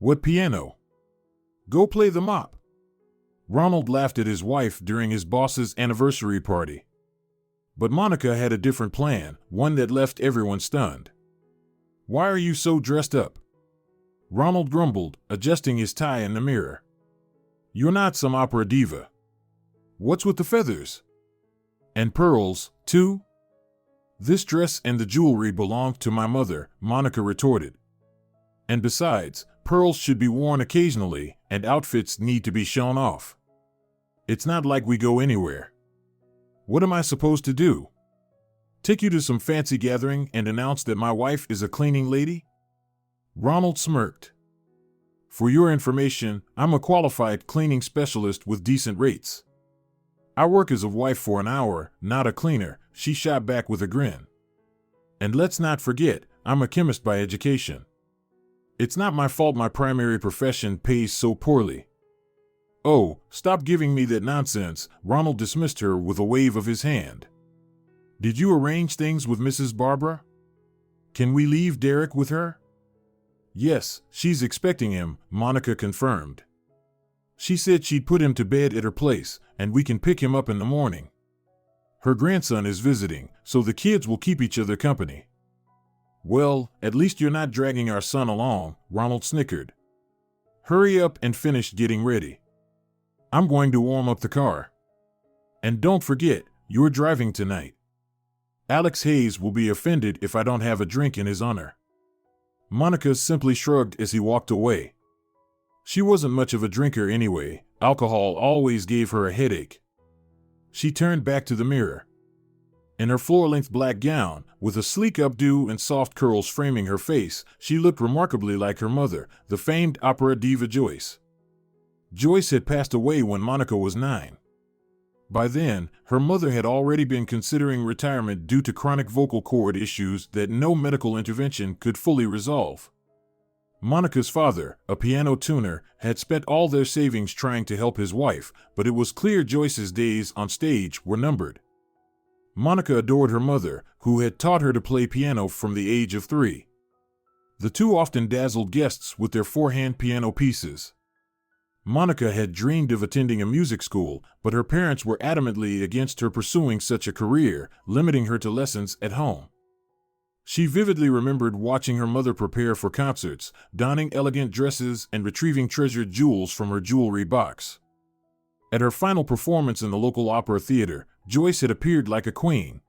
What piano? Go play the mop. Ronald laughed at his wife during his boss's anniversary party. But Monica had a different plan, one that left everyone stunned. Why are you so dressed up? Ronald grumbled, adjusting his tie in the mirror. You're not some opera diva. What's with the feathers? And pearls, too? This dress and the jewelry belonged to my mother, Monica retorted. And besides, pearls should be worn occasionally, and outfits need to be shown off. It's not like we go anywhere. What am I supposed to do? Take you to some fancy gathering and announce that my wife is a cleaning lady? Ronald smirked. For your information, I'm a qualified cleaning specialist with decent rates. I work as a wife for an hour, not a cleaner, she shot back with a grin. And let's not forget, I'm a chemist by education. It's not my fault my primary profession pays so poorly. Oh, stop giving me that nonsense, Ronald dismissed her with a wave of his hand. Did you arrange things with Mrs. Barbara? Can we leave Derek with her? Yes, she's expecting him, Monica confirmed. She said she'd put him to bed at her place, and we can pick him up in the morning. Her grandson is visiting, so the kids will keep each other company. Well, at least you're not dragging our son along, Ronald snickered. Hurry up and finish getting ready. I'm going to warm up the car. And don't forget, you're driving tonight. Alex Hayes will be offended if I don't have a drink in his honor. Monica simply shrugged as he walked away. She wasn't much of a drinker anyway, alcohol always gave her a headache. She turned back to the mirror. In her floor-length black gown, with a sleek updo and soft curls framing her face, she looked remarkably like her mother, the famed opera diva Joyce. Joyce had passed away when Monica was 9. By then, her mother had already been considering retirement due to chronic vocal cord issues that no medical intervention could fully resolve. Monica's father, a piano tuner, had spent all their savings trying to help his wife, but it was clear Joyce's days on stage were numbered. Monica adored her mother, who had taught her to play piano from the age of 3. The two often dazzled guests with their four-hand piano pieces. Monica had dreamed of attending a music school, but her parents were adamantly against her pursuing such a career, limiting her to lessons at home. She vividly remembered watching her mother prepare for concerts, donning elegant dresses and retrieving treasured jewels from her jewelry box. At her final performance in the local opera theater, Joyce had appeared like a queen.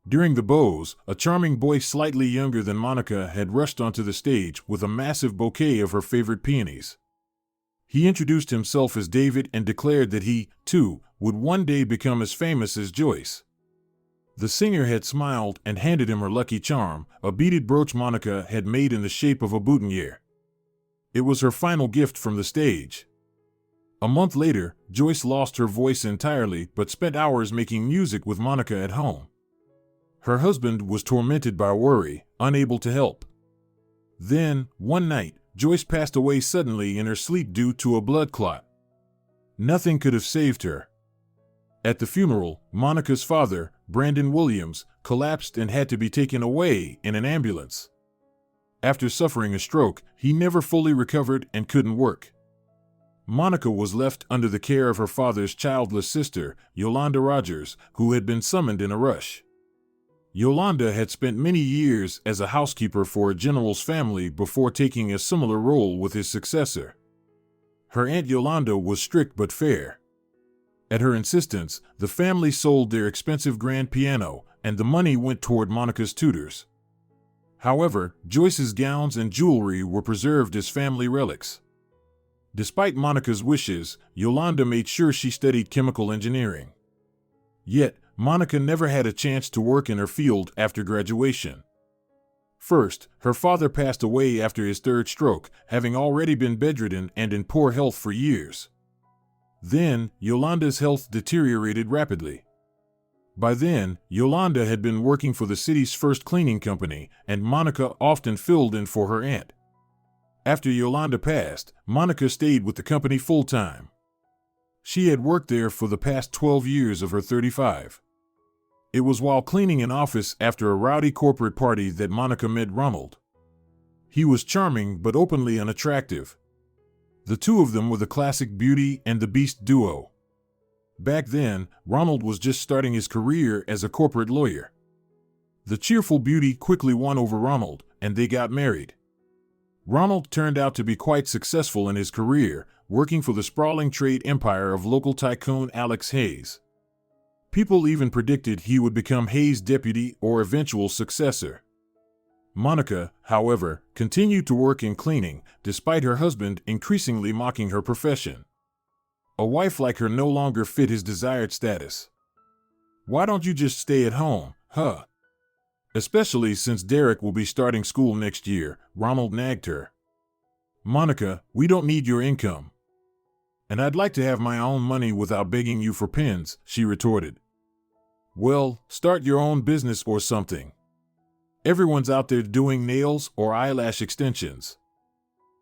During the bows, a charming boy slightly younger than Monica had rushed onto the stage with a massive bouquet of her favorite peonies. He introduced himself as David and declared that he, too, would one day become as famous as Joyce. The singer had smiled and handed him her lucky charm, a beaded brooch Monica had made in the shape of a boutonniere. It was her final gift from the stage. A month later, Joyce lost her voice entirely but spent hours making music with Monica at home. Her husband was tormented by worry, unable to help. Then, one night, Joyce passed away suddenly in her sleep due to a blood clot. Nothing could have saved her. At the funeral, Monica's father, Brandon Williams, collapsed and had to be taken away in an ambulance. After suffering a stroke, he never fully recovered and couldn't work. Monica was left under the care of her father's childless sister, Yolanda Rogers, who had been summoned in a rush. Yolanda had spent many years as a housekeeper for a general's family before taking a similar role with his successor. Her Aunt Yolanda was strict but fair. At her insistence, the family sold their expensive grand piano, and the money went toward Monica's tutors. However, Joyce's gowns and jewelry were preserved as family relics. Despite Monica's wishes, Yolanda made sure she studied chemical engineering. Yet, Monica never had a chance to work in her field after graduation. First, her father passed away after his 3rd stroke, having already been bedridden and in poor health for years. Then, Yolanda's health deteriorated rapidly. By then, Yolanda had been working for the city's first cleaning company, and Monica often filled in for her aunt. After Yolanda passed, Monica stayed with the company full-time. She had worked there for the past 12 years of her 35. It was while cleaning an office after a rowdy corporate party that Monica met Ronald. He was charming but openly unattractive. The two of them were the classic Beauty and the Beast duo. Back then, Ronald was just starting his career as a corporate lawyer. The cheerful Beauty quickly won over Ronald, and they got married. Ronald turned out to be quite successful in his career, working for the sprawling trade empire of local tycoon Alex Hayes. People even predicted he would become Hayes' deputy or eventual successor. Monica, however, continued to work in cleaning, despite her husband increasingly mocking her profession. A wife like her no longer fit his desired status. "Why don't you just stay at home, huh? Especially since Derek will be starting school next year," Ronald nagged her. "Monica, we don't need your income. And I'd like to have my own money without begging you for pins," she retorted. "Well, start your own business or something. Everyone's out there doing nails or eyelash extensions.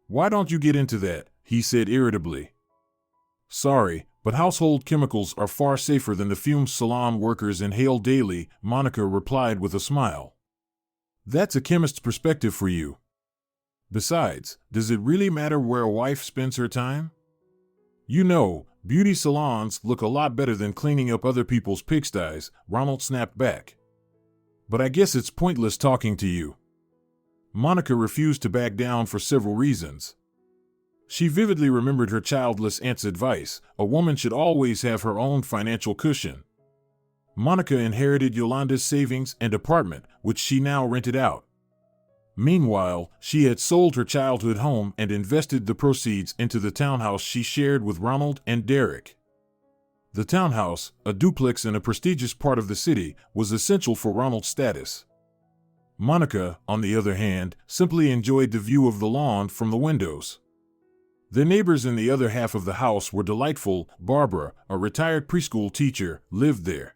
Why don't you get into that?" he said irritably. "Sorry, but household chemicals are far safer than the fumes salon workers inhale daily," Monica replied with a smile. "That's a chemist's perspective for you. Besides, does it really matter where a wife spends her time? You know, beauty salons look a lot better than cleaning up other people's pigsties," Ronald snapped back. "But I guess it's pointless talking to you." Monica refused to back down for several reasons. She vividly remembered her childless aunt's advice: a woman should always have her own financial cushion. Monica inherited Yolanda's savings and apartment, which she now rented out. Meanwhile, she had sold her childhood home and invested the proceeds into the townhouse she shared with Ronald and Derek. The townhouse, a duplex in a prestigious part of the city, was essential for Ronald's status. Monica, on the other hand, simply enjoyed the view of the lawn from the windows. The neighbors in the other half of the house were delightful. Barbara, a retired preschool teacher, lived there.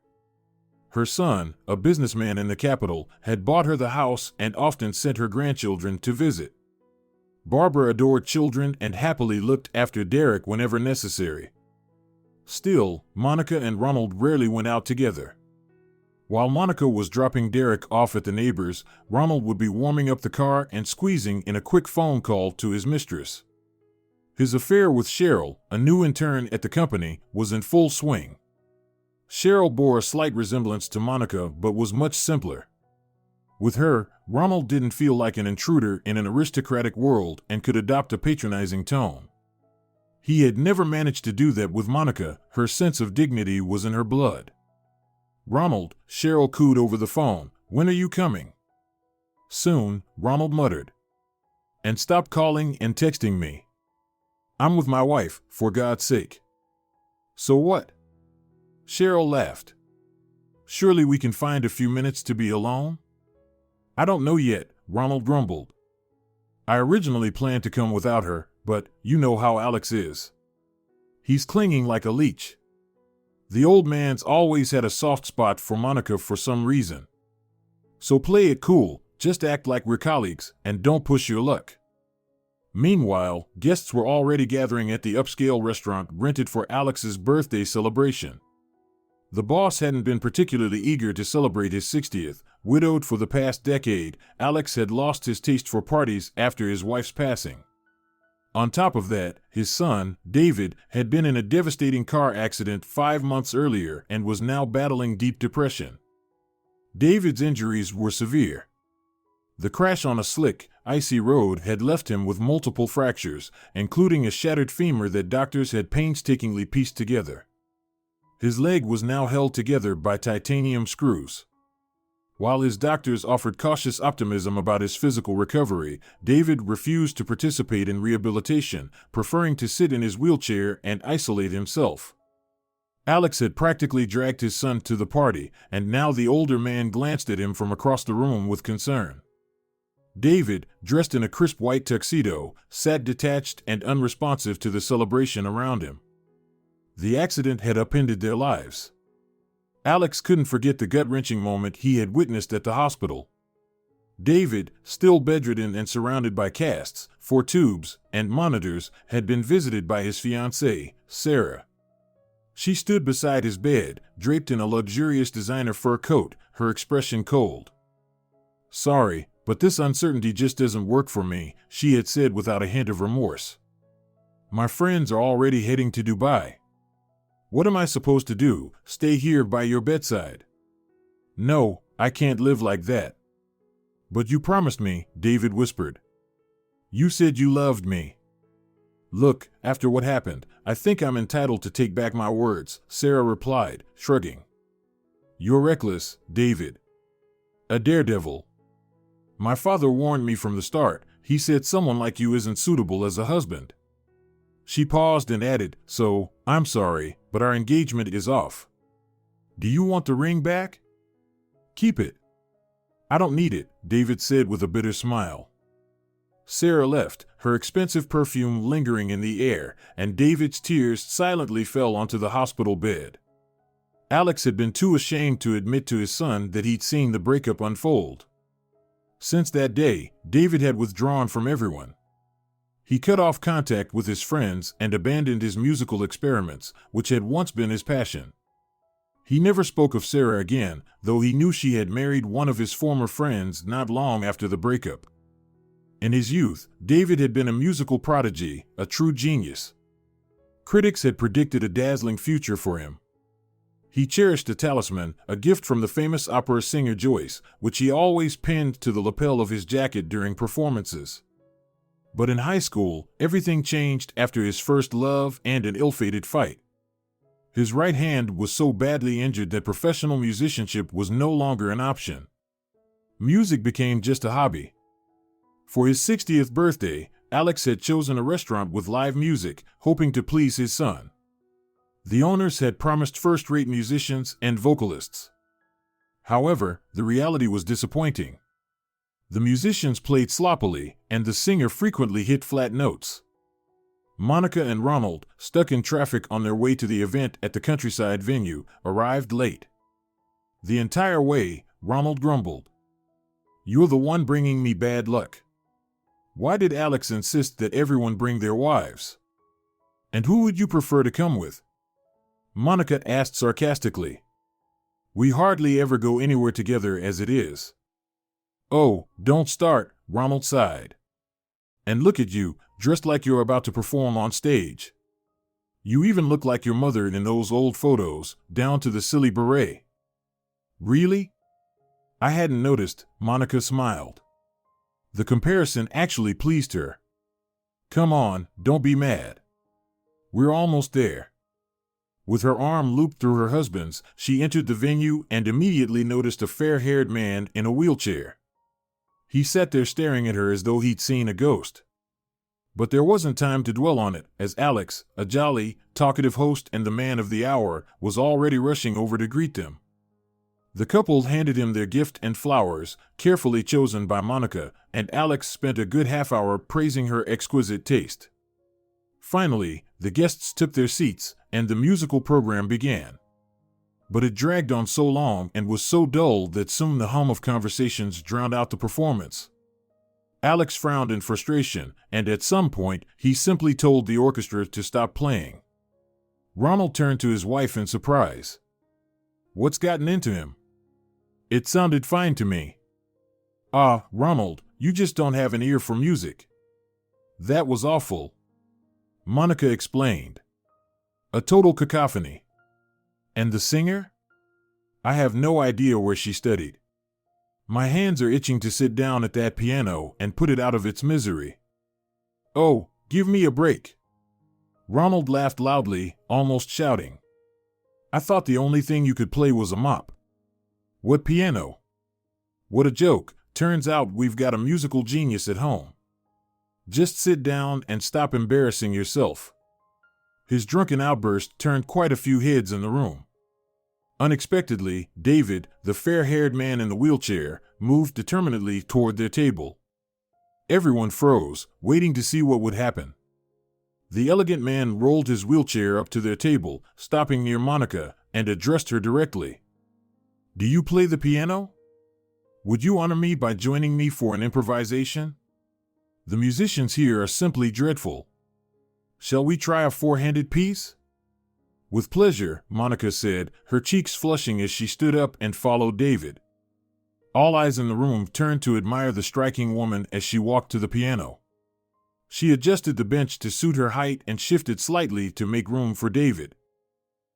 Her son, a businessman in the capital, had bought her the house and often sent her grandchildren to visit. Barbara adored children and happily looked after Derek whenever necessary. Still, Monica and Ronald rarely went out together. While Monica was dropping Derek off at the neighbors, Ronald would be warming up the car and squeezing in a quick phone call to his mistress. His affair with Cheryl, a new intern at the company, was in full swing. Cheryl bore a slight resemblance to Monica but was much simpler. With her, Ronald didn't feel like an intruder in an aristocratic world and could adopt a patronizing tone. He had never managed to do that with Monica. Her sense of dignity was in her blood. "Ronald," Cheryl cooed over the phone, "when are you coming?" "Soon," Ronald muttered. "And stop calling and texting me. I'm with my wife, for God's sake." "So what?" Cheryl laughed. "Surely we can find a few minutes to be alone?" "I don't know yet," Ronald grumbled. "I originally planned to come without her, but you know how Alex is. He's clinging like a leech. The old man's always had a soft spot for Monica for some reason. So play it cool, just act like we're colleagues, and don't push your luck." Meanwhile, guests were already gathering at the upscale restaurant rented for Alex's birthday celebration. The boss hadn't been particularly eager to celebrate his 60th. Widowed for the past decade, Alex had lost his taste for parties after his wife's passing. On top of that, his son, David, had been in a devastating car accident 5 months earlier and was now battling deep depression. David's injuries were severe. The crash on a slick, icy road had left him with multiple fractures, including a shattered femur that doctors had painstakingly pieced together. His leg was now held together by titanium screws. While his doctors offered cautious optimism about his physical recovery, David refused to participate in rehabilitation, preferring to sit in his wheelchair and isolate himself. Alex had practically dragged his son to the party, and now the older man glanced at him from across the room with concern. David, dressed in a crisp white tuxedo, sat detached and unresponsive to the celebration around him. The accident had upended their lives. Alex couldn't forget the gut-wrenching moment he had witnessed at the hospital. David, still bedridden and surrounded by casts, 4 tubes, and monitors, had been visited by his fiancée, Sarah. She stood beside his bed, draped in a luxurious designer fur coat, her expression cold. "Sorry, But this uncertainty just doesn't work for me, she had said without a hint of remorse. My friends are already heading to Dubai. What am I supposed to do, stay here by your bedside? No, I can't live like that. But you promised me, David whispered. You said you loved me. Look, after what happened, I think I'm entitled to take back my words, Sarah replied, shrugging. You're reckless, David. A daredevil. My father warned me from the start. He said someone like you isn't suitable as a husband. She paused and added, so, I'm sorry, but our engagement is off. Do you want the ring back? Keep it. I don't need it, David said with a bitter smile. Sarah left, her expensive perfume lingering in the air, and David's tears silently fell onto the hospital bed. Alex had been too ashamed to admit to his son that he'd seen the breakup unfold. Since that day, David had withdrawn from everyone. He cut off contact with his friends and abandoned his musical experiments, which had once been his passion. He never spoke of Sarah again, though he knew she had married one of his former friends not long after the breakup. In his youth, David had been a musical prodigy, a true genius. Critics had predicted a dazzling future for him. He cherished a talisman, a gift from the famous opera singer Joyce, which he always pinned to the lapel of his jacket during performances. But in high school, everything changed after his first love and an ill-fated fight. His right hand was so badly injured that professional musicianship was no longer an option. Music became just a hobby. For his 60th birthday, Alex had chosen a restaurant with live music, hoping to please his son. The owners had promised first-rate musicians and vocalists. However, the reality was disappointing. The musicians played sloppily, and the singer frequently hit flat notes. Monica and Ronald, stuck in traffic on their way to the event at the countryside venue, arrived late. The entire way, Ronald grumbled. You're the one bringing me bad luck. Why did Alex insist that everyone bring their wives? And who would you prefer to come with? Monica asked sarcastically. We hardly ever go anywhere together as it is. Oh, don't start, Ronald sighed. And look at you, dressed like you're about to perform on stage. You even look like your mother in those old photos, down to the silly beret. Really? I hadn't noticed, Monica smiled. The comparison actually pleased her. Come on, don't be mad. We're almost there. With her arm looped through her husband's, she entered the venue and immediately noticed a fair-haired man in a wheelchair. He sat there staring at her as though he'd seen a ghost. But there wasn't time to dwell on it, as Alex, a jolly, talkative host and the man of the hour, was already rushing over to greet them. The couple handed him their gift and flowers, carefully chosen by Monica, and Alex spent a good half hour praising her exquisite taste. Finally, the guests took their seats, and the musical program began. But it dragged on so long and was so dull that soon the hum of conversations drowned out the performance. Alex frowned in frustration, and at some point, he simply told the orchestra to stop playing. Ronald turned to his wife in surprise. What's gotten into him? It sounded fine to me. Ah, Ronald, you just don't have an ear for music. That was awful. Monica explained. A total cacophony. And the singer? I have no idea where she studied. My hands are itching to sit down at that piano and put it out of its misery. Oh, give me a break. Ronald laughed loudly, almost shouting. I thought the only thing you could play was a mop. What piano? What a joke. Turns out we've got a musical genius at home. Just sit down and stop embarrassing yourself. His drunken outburst turned quite a few heads in the room. Unexpectedly, David, the fair-haired man in the wheelchair, moved determinedly toward their table. Everyone froze, waiting to see what would happen. The elegant man rolled his wheelchair up to their table, stopping near Monica, and addressed her directly. Do you play the piano? Would you honor me by joining me for an improvisation? The musicians here are simply dreadful. Shall we try a four-handed piece? With pleasure, Monica said, her cheeks flushing as she stood up and followed David. All eyes in the room turned to admire the striking woman as she walked to the piano. She adjusted the bench to suit her height and shifted slightly to make room for David.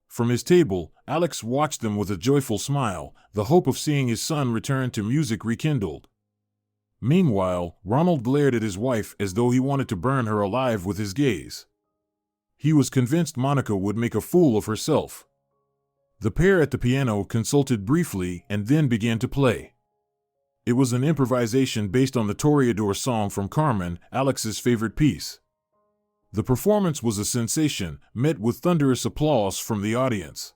From his table, Alex watched them with a joyful smile, the hope of seeing his son return to music rekindled. Meanwhile, Ronald glared at his wife as though he wanted to burn her alive with his gaze. He was convinced Monica would make a fool of herself. The pair at the piano consulted briefly and then began to play. It was an improvisation based on the Toreador song from Carmen, Alex's favorite piece. The performance was a sensation, met with thunderous applause from the audience.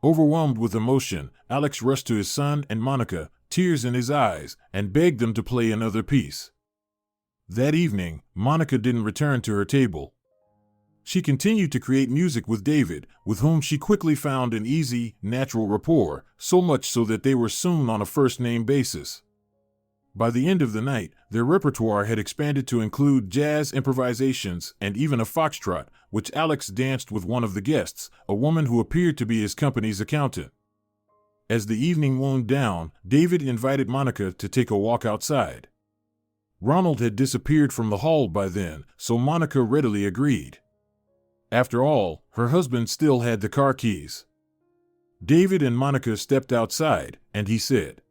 Overwhelmed with emotion, Alex rushed to his son and Monica, tears in his eyes, and begged them to play another piece. That evening, Monica didn't return to her table. She continued to create music with David, with whom she quickly found an easy, natural rapport, so much so that they were soon on a first-name basis. By the end of the night, their repertoire had expanded to include jazz improvisations and even a foxtrot, which Alex danced with one of the guests, a woman who appeared to be his company's accountant. As the evening wound down, David invited Monica to take a walk outside. Ronald had disappeared from the hall by then, so Monica readily agreed. After all, her husband still had the car keys. David and Monica stepped outside, and he said,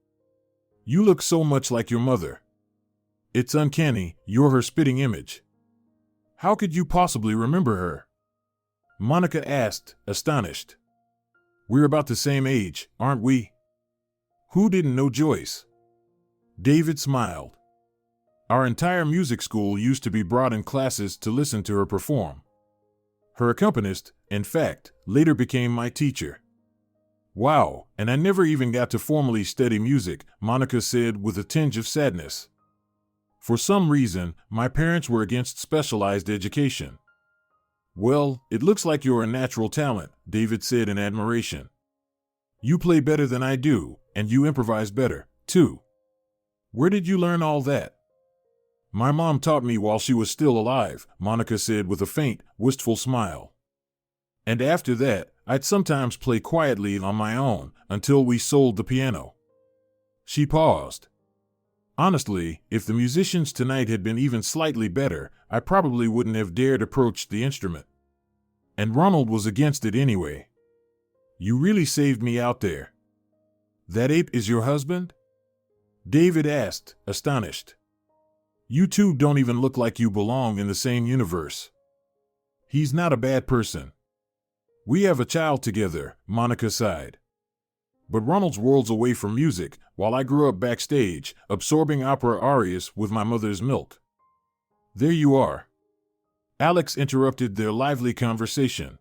"You look so much like your mother. It's uncanny, you're her spitting image. How could you possibly remember her?" Monica asked, astonished. "We're about the same age, aren't we? Who didn't know Joyce?" David smiled. "Our entire music school used to be brought in classes to listen to her perform. Her accompanist, in fact, later became my teacher." "Wow, and I never even got to formally study music," Monica said with a tinge of sadness. "For some reason, my parents were against specialized education." "Well, it looks like you're a natural talent," David said in admiration. "You play better than I do, and you improvise better, too. Where did you learn all that?" "My mom taught me while she was still alive," Monica said with a faint, wistful smile. "And after that, I'd sometimes play quietly on my own, until we sold the piano." She paused. "Honestly, if the musicians tonight had been even slightly better, I probably wouldn't have dared approach the instrument. And Ronald was against it anyway. You really saved me out there." "That ape is your husband?" David asked, astonished. "You two don't even look like you belong in the same universe." "He's not a bad person. We have a child together," Monica sighed. "But Ronald's worlds away from music, while I grew up backstage, absorbing opera arias with my mother's milk." "There you are." Alex interrupted their lively conversation.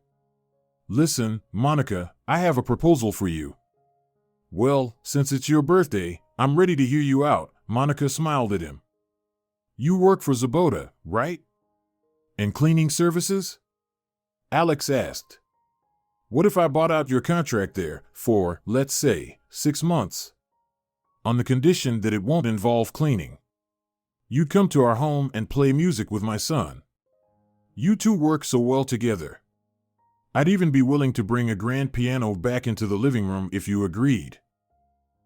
"Listen, Monica, I have a proposal for you." "Well, since it's your birthday, I'm ready to hear you out," Monica smiled at him. "You work for Zabota, right? In cleaning services?" Alex asked. "What if I bought out your contract there for, let's say, 6 months? On the condition that it won't involve cleaning. You'd come to our home and play music with my son. You two work so well together. I'd even be willing to bring a grand piano back into the living room if you agreed."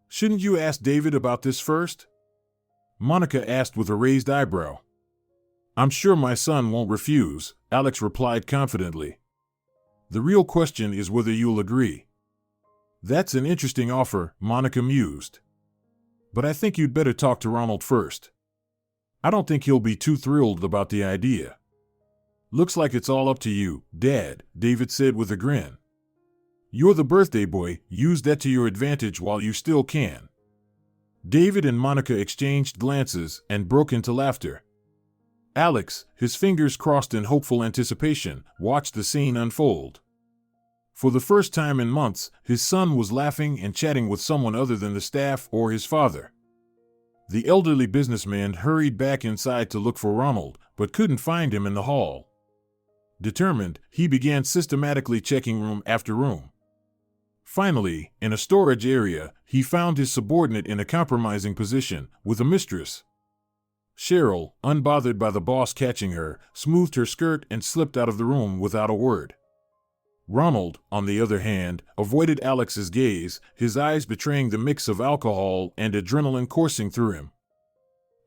"Shouldn't you ask David about this first?" Monica asked with a raised eyebrow. "I'm sure my son won't refuse," Alex replied confidently. "The real question is whether you'll agree." "That's an interesting offer," Monica mused. "But I think you'd better talk to Ronald first. I don't think he'll be too thrilled about the idea." "Looks like it's all up to you, Dad," David said with a grin. "You're the birthday boy, use that to your advantage while you still can." David and Monica exchanged glances and broke into laughter. Alex, his fingers crossed in hopeful anticipation, watched the scene unfold. For the first time in months, his son was laughing and chatting with someone other than the staff or his father. The elderly businessman hurried back inside to look for Ronald, but couldn't find him in the hall. Determined, he began systematically checking room after room. Finally, in a storage area, he found his subordinate in a compromising position, with a mistress. Cheryl, unbothered by the boss catching her, smoothed her skirt and slipped out of the room without a word. Ronald, on the other hand, avoided Alex's gaze, his eyes betraying the mix of alcohol and adrenaline coursing through him.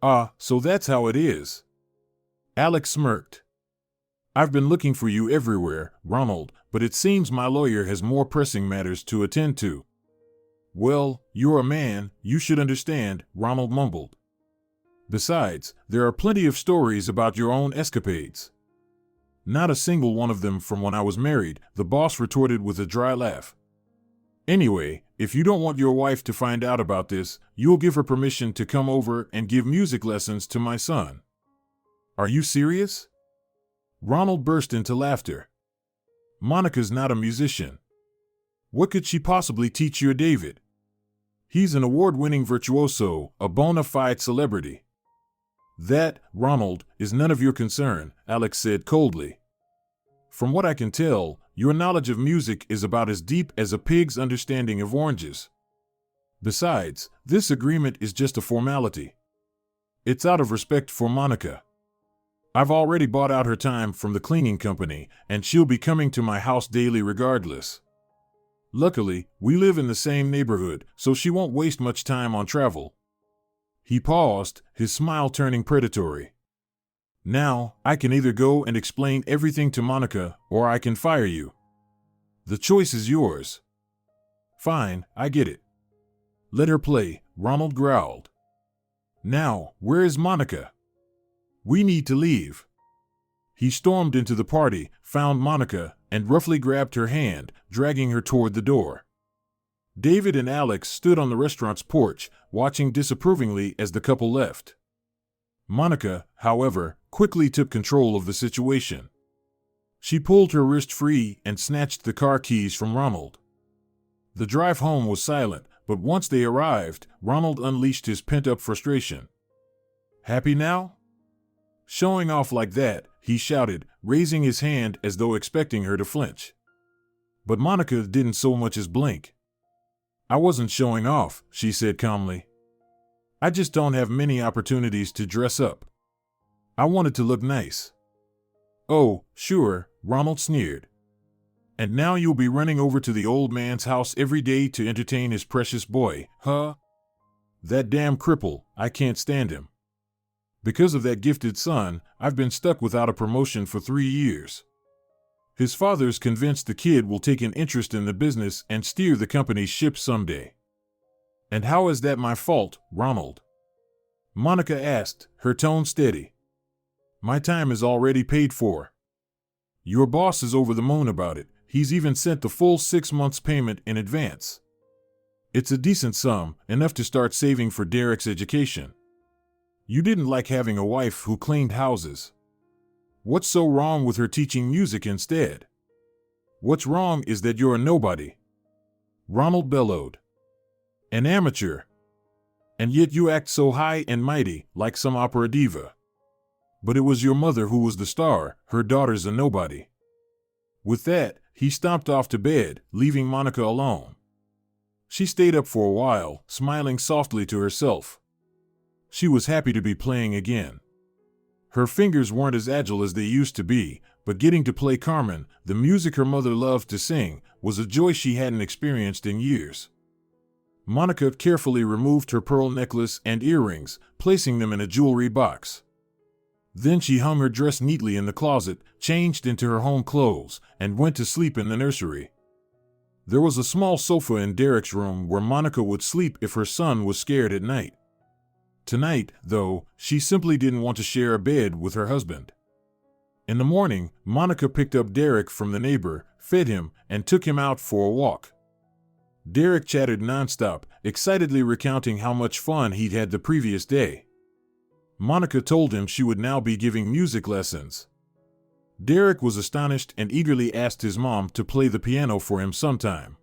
"Ah, so that's how it is." Alex smirked. "I've been looking for you everywhere, Ronald, but it seems my lawyer has more pressing matters to attend to." "Well, you're a man, you should understand," Ronald mumbled. "Besides, there are plenty of stories about your own escapades." "Not a single one of them from when I was married," the boss retorted with a dry laugh. "Anyway, if you don't want your wife to find out about this, you'll give her permission to come over and give music lessons to my son." "Are you serious?" Ronald burst into laughter. "Monica's not a musician. What could she possibly teach your David? He's an award-winning virtuoso, a bona fide celebrity." "That, Ronald, is none of your concern," Alex said coldly. "From what I can tell, your knowledge of music is about as deep as a pig's understanding of oranges. Besides, this agreement is just a formality. It's out of respect for Monica. I've already bought out her time from the cleaning company, and she'll be coming to my house daily regardless. Luckily, we live in the same neighborhood, so she won't waste much time on travel." He paused, his smile turning predatory. "Now, I can either go and explain everything to Monica, or I can fire you. The choice is yours." "Fine, I get it. Let her play," Ronald growled. "Now, where is Monica? We need to leave." He stormed into the party, found Monica, and roughly grabbed her hand, dragging her toward the door. David and Alex stood on the restaurant's porch, watching disapprovingly as the couple left. Monica, however, quickly took control of the situation. She pulled her wrist free and snatched the car keys from Ronald. The drive home was silent, but once they arrived, Ronald unleashed his pent-up frustration. "Happy now?" "Showing off like that," he shouted, raising his hand as though expecting her to flinch. But Monica didn't so much as blink. "I wasn't showing off," she said calmly. "I just don't have many opportunities to dress up. I wanted to look nice." "Oh, sure," Ronald sneered. "And now you'll be running over to the old man's house every day to entertain his precious boy, huh? That damn cripple, I can't stand him. Because of that gifted son, I've been stuck without a promotion for 3 years. His father's convinced the kid will take an interest in the business and steer the company's ship someday." "And how is that my fault, Ronald?" Monica asked, her tone steady. "My time is already paid for. Your boss is over the moon about it. He's even sent the full 6 months' payment in advance. It's a decent sum, enough to start saving for Derek's education. You didn't like having a wife who cleaned houses. What's so wrong with her teaching music instead? What's wrong is that you're a nobody." Ronald bellowed. "An amateur. And yet you act so high and mighty, like some opera diva. But it was your mother who was the star, her daughter's a nobody." With that, he stomped off to bed, leaving Monica alone. She stayed up for a while, smiling softly to herself. She was happy to be playing again. Her fingers weren't as agile as they used to be, but getting to play Carmen, the music her mother loved to sing, was a joy she hadn't experienced in years. Monica carefully removed her pearl necklace and earrings, placing them in a jewelry box. Then she hung her dress neatly in the closet, changed into her home clothes, and went to sleep in the nursery. There was a small sofa in Derek's room where Monica would sleep if her son was scared at night. Tonight, though, she simply didn't want to share a bed with her husband. In the morning, Monica picked up Derek from the neighbor, fed him, and took him out for a walk. Derek chattered nonstop, excitedly recounting how much fun he'd had the previous day. Monica told him she would now be giving music lessons. Derek was astonished and eagerly asked his mom to play the piano for him sometime.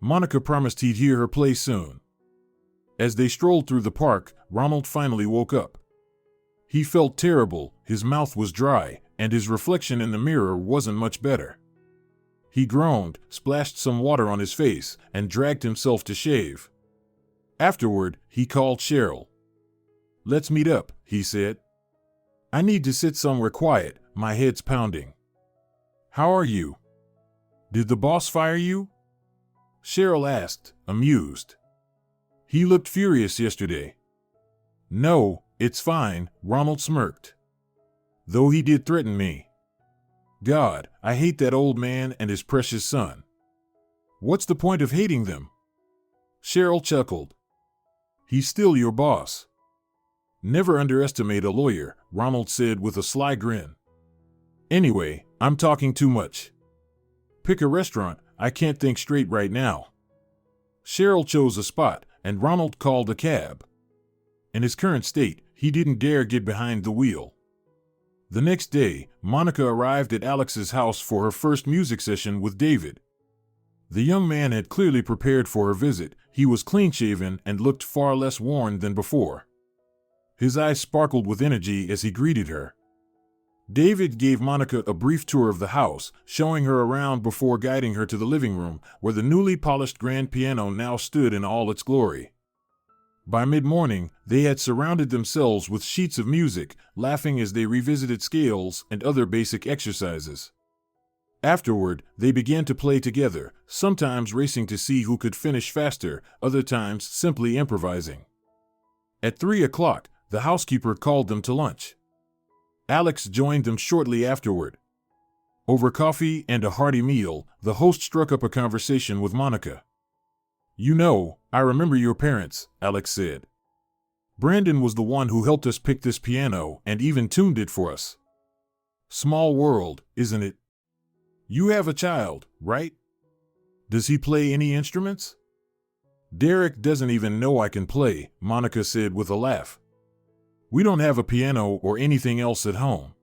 Monica promised he'd hear her play soon. As they strolled through the park, Ronald finally woke up. He felt terrible, his mouth was dry, and his reflection in the mirror wasn't much better. He groaned, splashed some water on his face, and dragged himself to shave. Afterward, he called Cheryl. "Let's meet up," he said. "I need to sit somewhere quiet, my head's pounding." "How are you?" Did the boss fire you? Cheryl asked, amused. He looked furious yesterday. No, it's fine, Ronald smirked. Though he did threaten me. God, I hate that old man and his precious son. What's the point of hating them? Cheryl chuckled. He's still your boss. Never underestimate a lawyer, Ronald said with a sly grin. Anyway, I'm talking too much. Pick a restaurant, I can't think straight right now. Cheryl chose a spot, and Ronald called a cab. In his current state, he didn't dare get behind the wheel. The next day, Monica arrived at Alex's house for her first music session with David. The young man had clearly prepared for her visit. He was clean-shaven and looked far less worn than before. His eyes sparkled with energy as he greeted her. David gave Monica a brief tour of the house, showing her around before guiding her to the living room, where the newly polished grand piano now stood in all its glory. By mid-morning, they had surrounded themselves with sheets of music, laughing as they revisited scales and other basic exercises. Afterward, they began to play together, sometimes racing to see who could finish faster, other times simply improvising. At 3 o'clock, the housekeeper called them to lunch. Alex joined them shortly afterward. Over coffee and a hearty meal, the host struck up a conversation with Monica. You know, I remember your parents, Alex said. Brandon was the one who helped us pick this piano and even tuned it for us. Small world, isn't it? You have a child, right? Does he play any instruments? Derek doesn't even know I can play, Monica said with a laugh. We don't have a piano or anything else at home.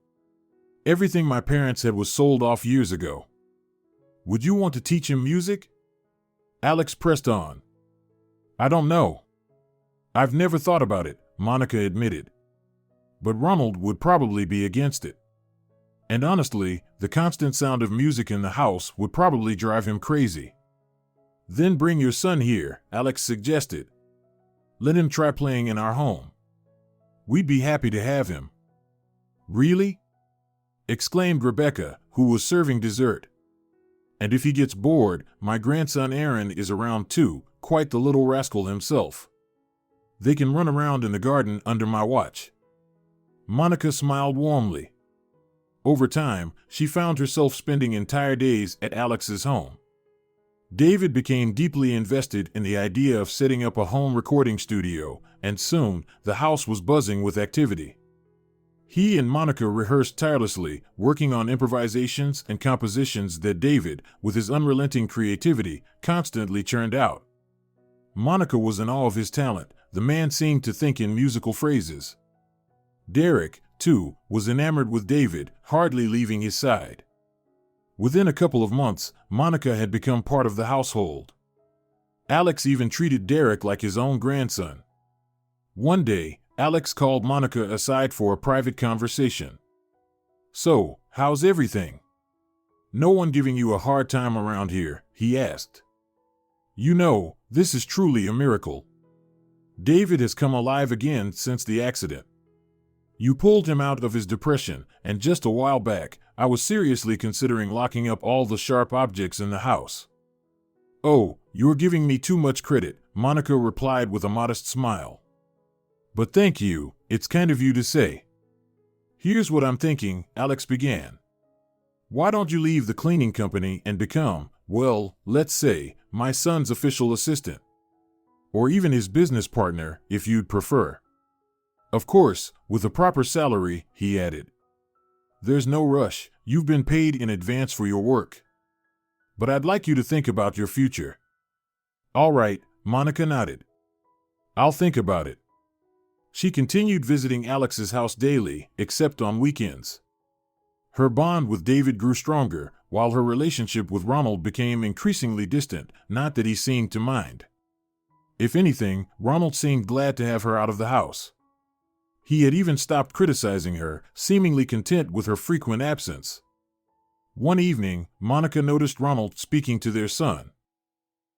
Everything my parents had was sold off years ago. Would you want to teach him music? Alex pressed on. I don't know. I've never thought about it, Monica admitted. But Ronald would probably be against it. And honestly, the constant sound of music in the house would probably drive him crazy. Then bring your son here, Alex suggested. Let him try playing in our home. We'd be happy to have him. Really? Exclaimed Rebecca, who was serving dessert. And if he gets bored, my grandson Aaron is around too, quite the little rascal himself. They can run around in the garden under my watch. Monica smiled warmly. Over time, she found herself spending entire days at Alex's home. David became deeply invested in the idea of setting up a home recording studio, and soon, the house was buzzing with activity. He and Monica rehearsed tirelessly, working on improvisations and compositions that David, with his unrelenting creativity, constantly churned out. Monica was in awe of his talent. The man seemed to think in musical phrases. Derek, too, was enamored with David, hardly leaving his side. Within a couple of months, Monica had become part of the household. Alex even treated Derek like his own grandson. One day, Alex called Monica aside for a private conversation. So, how's everything? No one giving you a hard time around here, he asked. You know, this is truly a miracle. David has come alive again since the accident. You pulled him out of his depression, and just a while back, I was seriously considering locking up all the sharp objects in the house. Oh, you're giving me too much credit, Monica replied with a modest smile. But thank you, it's kind of you to say. Here's what I'm thinking, Alex began. Why don't you leave the cleaning company and become, well, let's say, my son's official assistant? Or even his business partner, if you'd prefer. Of course, with a proper salary, he added. There's no rush, you've been paid in advance for your work. But I'd like you to think about your future. All right, Monica nodded. I'll think about it. She continued visiting Alex's house daily, except on weekends. Her bond with David grew stronger, while her relationship with Ronald became increasingly distant, not that he seemed to mind. If anything, Ronald seemed glad to have her out of the house. He had even stopped criticizing her, seemingly content with her frequent absence. One evening, Monica noticed Ronald speaking to their son.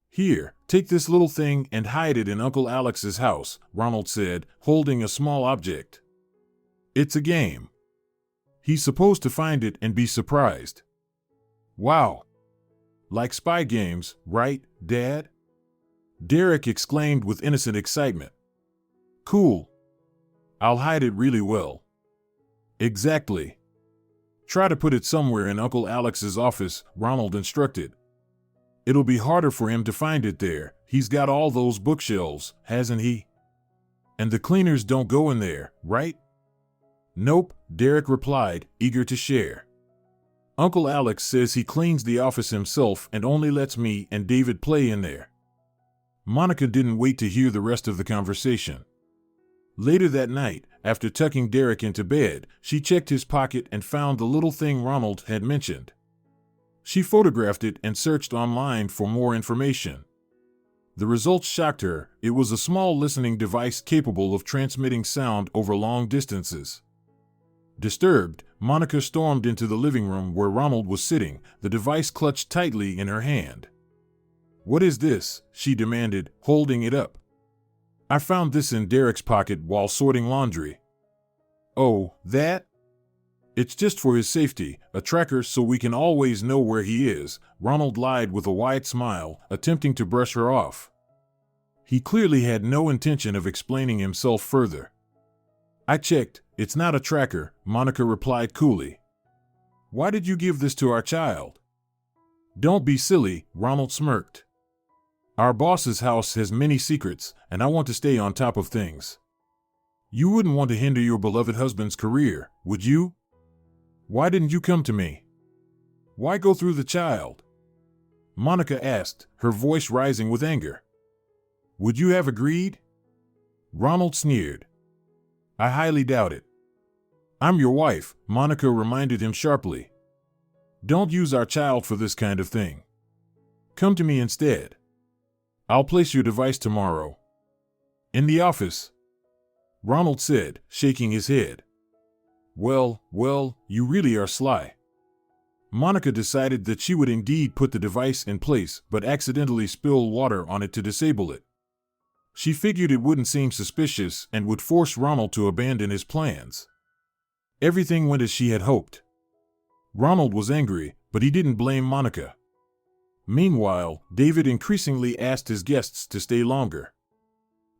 Here, take this little thing and hide it in Uncle Alex's house, Ronald said, holding a small object. It's a game. He's supposed to find it and be surprised. Wow. Like spy games, right, Dad? Derek exclaimed with innocent excitement. Cool. I'll hide it really well. Exactly. Try to put it somewhere in Uncle Alex's office, Ronald instructed. It'll be harder for him to find it there. He's got all those bookshelves, hasn't he? And the cleaners don't go in there, right? Nope, Derek replied, eager to share. Uncle Alex says he cleans the office himself and only lets me and David play in there. Monica didn't wait to hear the rest of the conversation. Later that night, after tucking Derek into bed, she checked his pocket and found the little thing Ronald had mentioned. She photographed it and searched online for more information. The results shocked her. It was a small listening device capable of transmitting sound over long distances. Disturbed, Monica stormed into the living room where Ronald was sitting, the device clutched tightly in her hand. "What is this?" she demanded, holding it up. "I found this in Derek's pocket while sorting laundry." "Oh, that? It's just for his safety, a tracker so we can always know where he is," Ronald lied with a wide smile, attempting to brush her off. He clearly had no intention of explaining himself further. "I checked, it's not a tracker," Monica replied coolly. "Why did you give this to our child?" "Don't be silly," Ronald smirked. "Our boss's house has many secrets, and I want to stay on top of things. You wouldn't want to hinder your beloved husband's career, would you? Why didn't you come to me? Why go through the child?" Monica asked, her voice rising with anger. "Would you have agreed?" Ronald sneered. "I highly doubt it." "I'm your wife," Monica reminded him sharply. "Don't use our child for this kind of thing. Come to me instead. I'll place your device tomorrow." "In the office," Ronald said, shaking his head. Well, you really are sly." Monica decided that she would indeed put the device in place, but accidentally spill water on it to disable it. She figured it wouldn't seem suspicious and would force Ronald to abandon his plans. Everything went as she had hoped. Ronald was angry, but he didn't blame Monica. Meanwhile, David increasingly asked his guests to stay longer.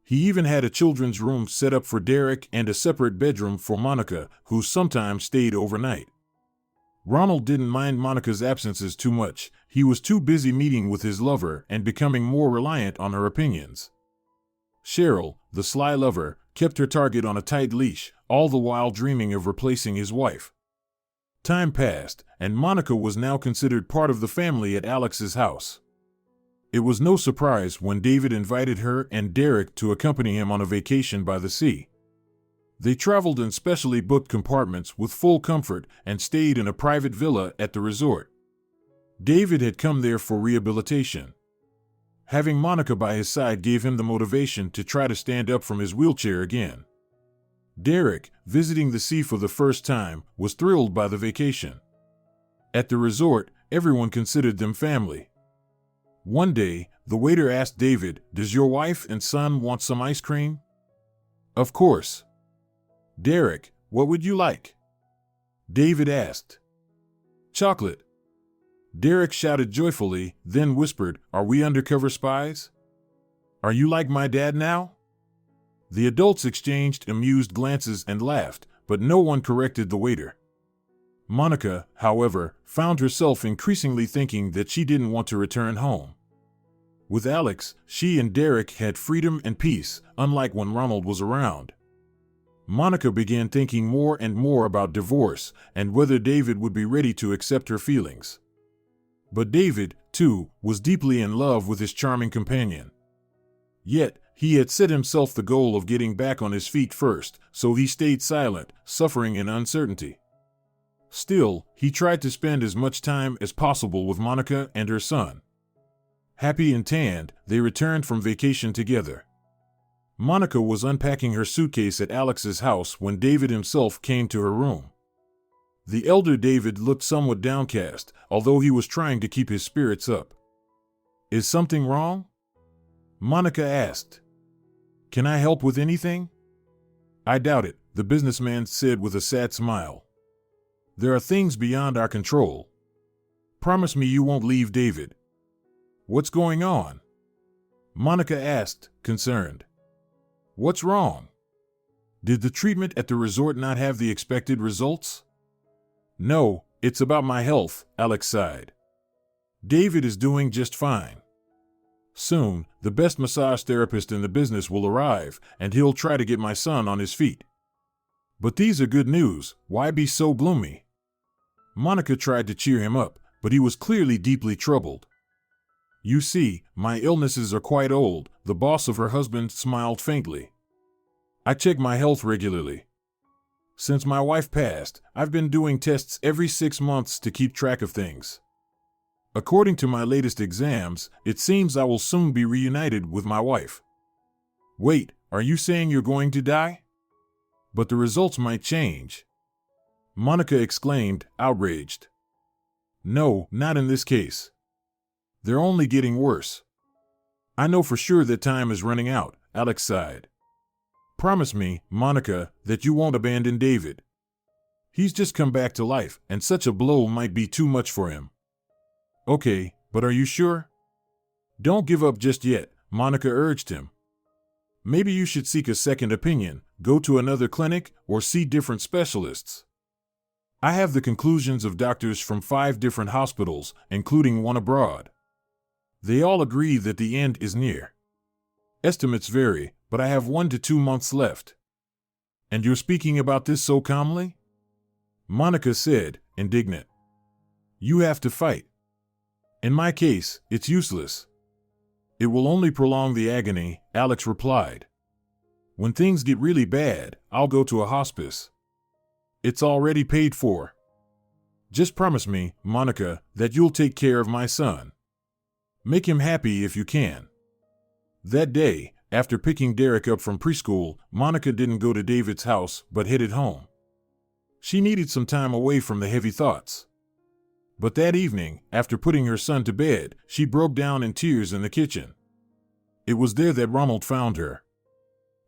He even had a children's room set up for Derek and a separate bedroom for Monica, who sometimes stayed overnight. Ronald didn't mind Monica's absences too much. He was too busy meeting with his lover and becoming more reliant on her opinions. Cheryl, the sly lover, kept her target on a tight leash, all the while dreaming of replacing his wife. Time passed, and Monica was now considered part of the family at Alex's house. It was no surprise when David invited her and Derek to accompany him on a vacation by the sea. They traveled in specially booked compartments with full comfort and stayed in a private villa at the resort. David had come there for rehabilitation. Having Monica by his side gave him the motivation to try to stand up from his wheelchair again. Derek, visiting the sea for the first time, was thrilled by the vacation. At the resort, everyone considered them family. One day, the waiter asked David, "Does your wife and son want some ice cream?" "Of course." "Derek, what would you like?" David asked. "Chocolate." Derek shouted joyfully, then whispered, "Are we undercover spies? Are you like my dad now?" The adults exchanged amused glances and laughed, but no one corrected the waiter. Monica, however, found herself increasingly thinking that she didn't want to return home. With Alex, she and Derek had freedom and peace, unlike when Ronald was around. Monica began thinking more and more about divorce and whether David would be ready to accept her feelings. But David, too, was deeply in love with his charming companion. Yet, he had set himself the goal of getting back on his feet first, so he stayed silent, suffering in uncertainty. Still, he tried to spend as much time as possible with Monica and her son. Happy and tanned, they returned from vacation together. Monica was unpacking her suitcase at Alex's house when David himself came to her room. The elder David looked somewhat downcast, although he was trying to keep his spirits up. "Is something wrong?" Monica asked. "Can I help with anything?" "I doubt it," the businessman said with a sad smile. "There are things beyond our control. Promise me you won't leave David." What's going on? Monica asked, concerned. What's wrong? Did the treatment at the resort not have the expected results? No, it's about my health, Alex sighed. David is doing just fine. Soon, the best massage therapist in the business will arrive, and he'll try to get my son on his feet. But these are good news, why be so gloomy? Monica tried to cheer him up, but he was clearly deeply troubled. You see, my illnesses are quite old, the boss of her husband smiled faintly. I check my health regularly. Since my wife passed, I've been doing tests every 6 months to keep track of things. According to my latest exams, it seems I will soon be reunited with my wife. Wait, are you saying you're going to die? But the results might change. Monica exclaimed, outraged. No, not in this case. They're only getting worse. I know for sure that time is running out, Alex sighed. Promise me, Monica, that you won't abandon David. He's just come back to life, and such a blow might be too much for him. Okay, but are you sure? Don't give up just yet, Monica urged him. Maybe you should seek a second opinion, go to another clinic, or see different specialists. I have the conclusions of doctors from 5 different hospitals, including one abroad. They all agree that the end is near. Estimates vary, but I have 1 to 2 months left. And you're speaking about this so calmly? Monica said, indignant. You have to fight. In my case, it's useless. It will only prolong the agony, Alex replied. When things get really bad, I'll go to a hospice. It's already paid for. Just promise me, Monica, that you'll take care of my son. Make him happy if you can. That day, after picking Derek up from preschool, Monica didn't go to David's house, but headed home. She needed some time away from the heavy thoughts. But that evening, after putting her son to bed, she broke down in tears in the kitchen. It was there that Ronald found her.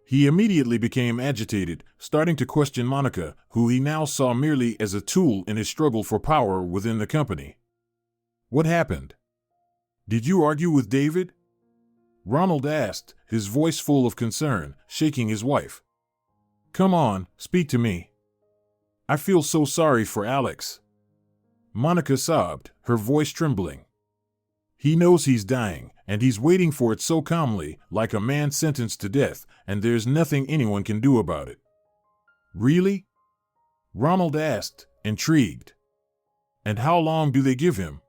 He immediately became agitated, starting to question Monica, who he now saw merely as a tool in his struggle for power within the company. What happened? Did you argue with David? Ronald asked, his voice full of concern, shaking his wife. Come on, speak to me. I feel so sorry for Alex. Monica sobbed, her voice trembling. He knows he's dying, and he's waiting for it so calmly, like a man sentenced to death, and there's nothing anyone can do about it. Really? Ronald asked, intrigued. And how long do they give him?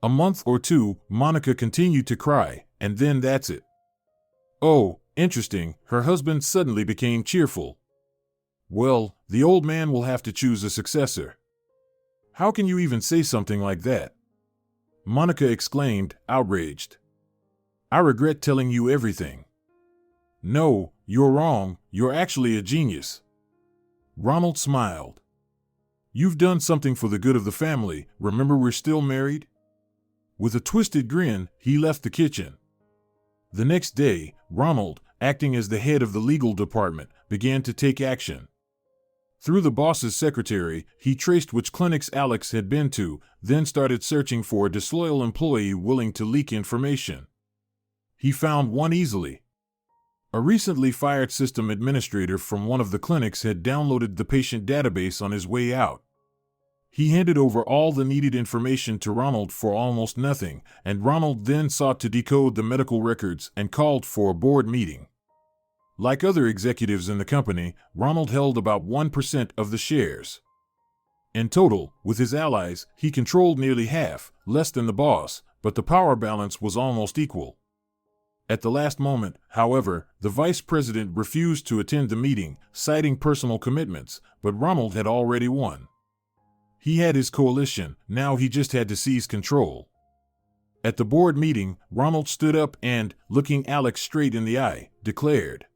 A month or 2, Monica continued to cry, and then that's it. Oh, interesting, her husband suddenly became cheerful. Well, the old man will have to choose a successor. How can you even say something like that? Monica exclaimed, outraged. I regret telling you everything. No, you're wrong, you're actually a genius. Ronald smiled. You've done something for the good of the family, remember we're still married? With a twisted grin, he left the kitchen. The next day, Ronald, acting as the head of the legal department, began to take action. Through the boss's secretary, he traced which clinics Alex had been to, then started searching for a disloyal employee willing to leak information. He found one easily. A recently fired system administrator from one of the clinics had downloaded the patient database on his way out. He handed over all the needed information to Ronald for almost nothing, and Ronald then sought to decode the medical records and called for a board meeting. Like other executives in the company, Ronald held about 1% of the shares. In total, with his allies, he controlled nearly half, less than the boss, but the power balance was almost equal. At the last moment, however, the vice president refused to attend the meeting, citing personal commitments, but Ronald had already won. He had his coalition, now he just had to seize control. At the board meeting, Ronald stood up and, looking Alex straight in the eye, declared,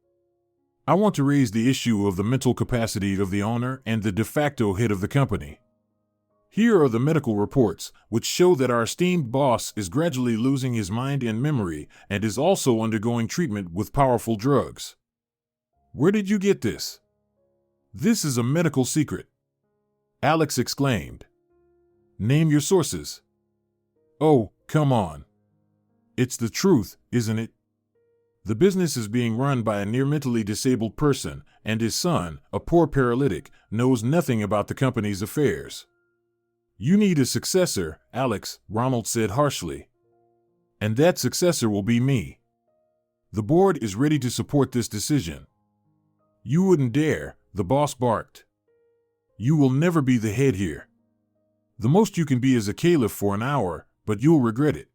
I want to raise the issue of the mental capacity of the owner and the de facto head of the company. Here are the medical reports, which show that our esteemed boss is gradually losing his mind and memory and is also undergoing treatment with powerful drugs. Where did you get this? This is a medical secret. Alex exclaimed. Name your sources. Oh, come on. It's the truth, isn't it? The business is being run by a near mentally disabled person, and his son, a poor paralytic, knows nothing about the company's affairs. You need a successor, Alex, Ronald said harshly. And that successor will be me. The board is ready to support this decision. You wouldn't dare, the boss barked. You will never be the head here. The most you can be is a caliph for an hour, but you'll regret it.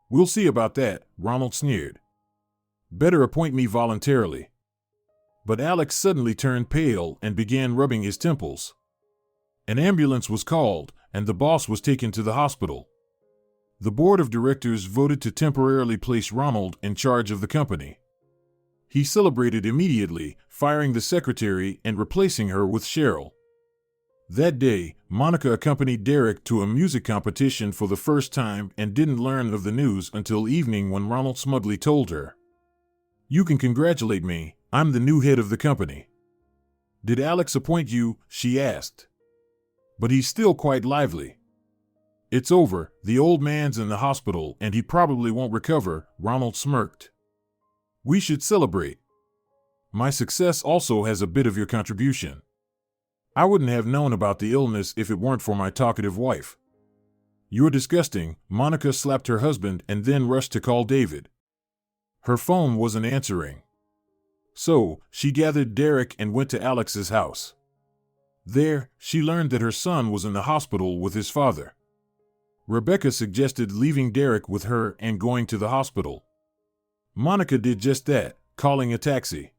We'll see about that, Ronald sneered. Better appoint me voluntarily. But Alex suddenly turned pale and began rubbing his temples. An ambulance was called, and the boss was taken to the hospital. The board of directors voted to temporarily place Ronald in charge of the company. He celebrated immediately, firing the secretary and replacing her with Cheryl. That day, Monica accompanied Derek to a music competition for the first time and didn't learn of the news until evening when Ronald smugly told her. You can congratulate me, I'm the new head of the company. Did Alex appoint you? She asked. But he's still quite lively. It's over, the old man's in the hospital and he probably won't recover, Ronald smirked. We should celebrate. My success also has a bit of your contribution. I wouldn't have known about the illness if it weren't for my talkative wife. You're disgusting, Monica slapped her husband and then rushed to call David. Her phone wasn't answering. So, she gathered Derek and went to Alex's house. There, she learned that her son was in the hospital with his father. Rebecca suggested leaving Derek with her and going to the hospital. Monica did just that, calling a taxi.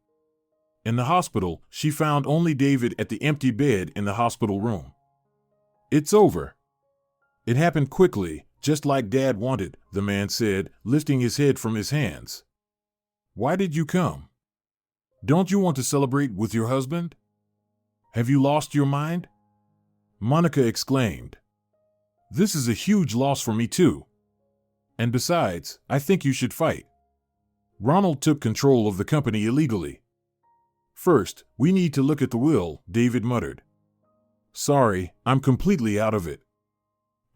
In the hospital, she found only David at the empty bed in the hospital room. It's over. It happened quickly, just like Dad wanted, the man said, lifting his head from his hands. Why did you come? Don't you want to celebrate with your husband? Have you lost your mind? Monica exclaimed. This is a huge loss for me too. And besides, I think you should fight. Ronald took control of the company illegally. First, we need to look at the will, David muttered. Sorry, I'm completely out of it.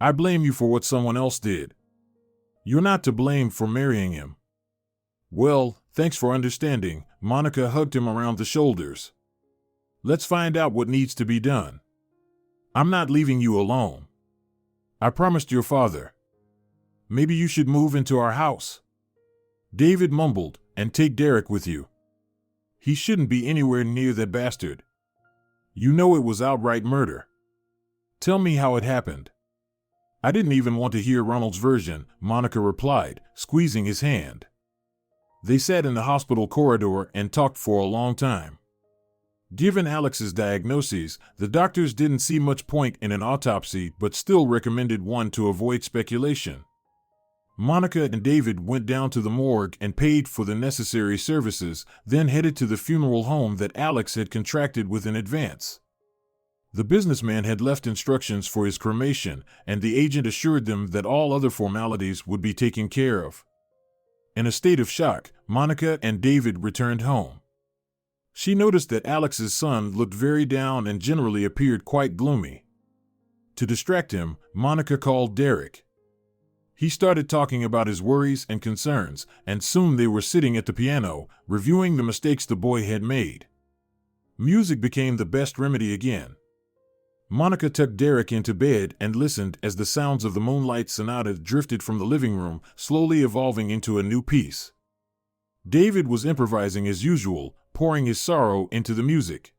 I blame you for what someone else did. You're not to blame for marrying him. Well, thanks for understanding, Monica hugged him around the shoulders. Let's find out what needs to be done. I'm not leaving you alone. I promised your father. Maybe you should move into our house. David mumbled, and take Derek with you. He shouldn't be anywhere near that bastard. You know it was outright murder. Tell me how it happened. I didn't even want to hear Ronald's version, Monica replied, squeezing his hand. They sat in the hospital corridor and talked for a long time. Given Alex's diagnoses, the doctors didn't see much point in an autopsy but still recommended one to avoid speculation. Monica and David went down to the morgue and paid for the necessary services, then headed to the funeral home that Alex had contracted with in advance. The businessman had left instructions for his cremation, and the agent assured them that all other formalities would be taken care of. In a state of shock, Monica and David returned home. She noticed that Alex's son looked very down and generally appeared quite gloomy. To distract him, Monica called Derek. He started talking about his worries and concerns, and soon they were sitting at the piano, reviewing the mistakes the boy had made. Music became the best remedy again. Monica tucked Derek into bed and listened as the sounds of the Moonlight Sonata drifted from the living room, slowly evolving into a new piece. David was improvising as usual, pouring his sorrow into the music.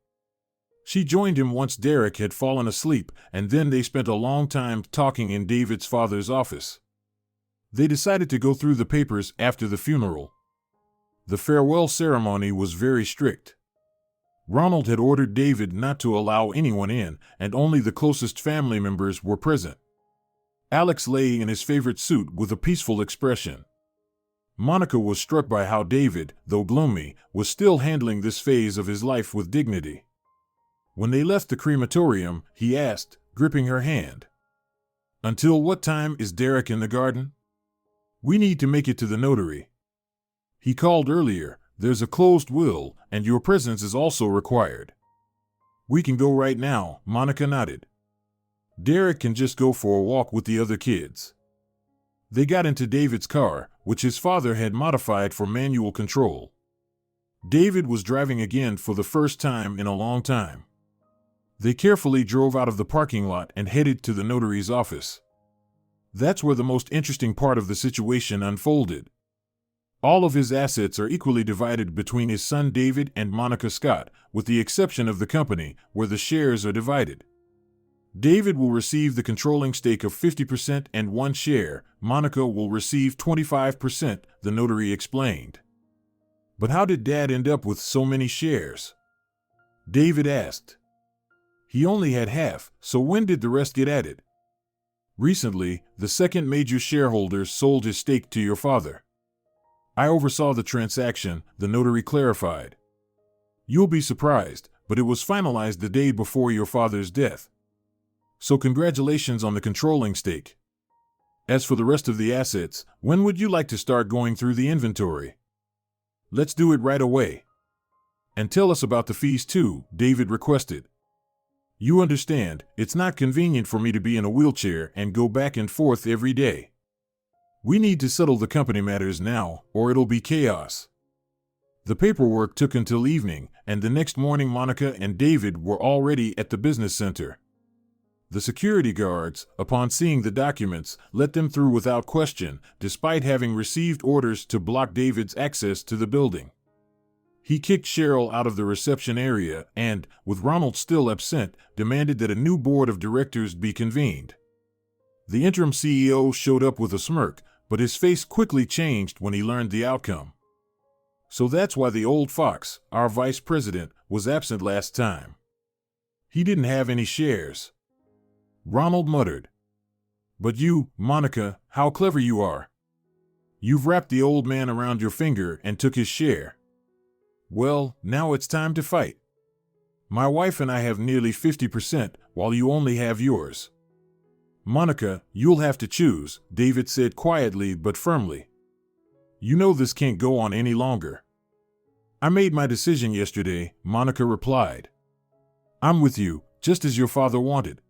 She joined him once Derek had fallen asleep, and then they spent a long time talking in David's father's office. They decided to go through the papers after the funeral. The farewell ceremony was very strict. Ronald had ordered David not to allow anyone in, and only the closest family members were present. Alex lay in his favorite suit with a peaceful expression. Monica was struck by how David, though gloomy, was still handling this phase of his life with dignity. When they left the crematorium, he asked, gripping her hand, "Until what time is Derek in the garden? We need to make it to the notary. He called earlier. There's a closed will, and your presence is also required." "We can go right now," Monica nodded. "Derek can just go for a walk with the other kids." They got into David's car, which his father had modified for manual control. David was driving again for the first time in a long time. They carefully drove out of the parking lot and headed to the notary's office. That's where the most interesting part of the situation unfolded. All of his assets are equally divided between his son David and Monica Scott, with the exception of the company, where the shares are divided. David will receive the controlling stake of 50% and 1 share. Monica will receive 25%, the notary explained. But how did Dad end up with so many shares? David asked. He only had half, so when did the rest get added? Recently, the second major shareholder sold his stake to your father. I oversaw the transaction, the notary clarified. You'll be surprised, but it was finalized the day before your father's death. So congratulations on the controlling stake. As for the rest of the assets, when would you like to start going through the inventory? Let's do it right away. And tell us about the fees too, David requested. You understand, it's not convenient for me to be in a wheelchair and go back and forth every day. We need to settle the company matters now, or it'll be chaos. The paperwork took until evening, and the next morning Monica and David were already at the business center. The security guards, upon seeing the documents, let them through without question, despite having received orders to block David's access to the building. He kicked Cheryl out of the reception area and, with Ronald still absent, demanded that a new board of directors be convened. The interim CEO showed up with a smirk, but his face quickly changed when he learned the outcome. So that's why the old fox, our vice president, was absent last time. He didn't have any shares. Ronald muttered. But you, Monica, how clever you are. You've wrapped the old man around your finger and took his share. Well, now it's time to fight. My wife and I have nearly 50%, while you only have yours. Monica, you'll have to choose, David said quietly but firmly. You know this can't go on any longer. I made my decision yesterday, Monica replied. I'm with you, just as your father wanted.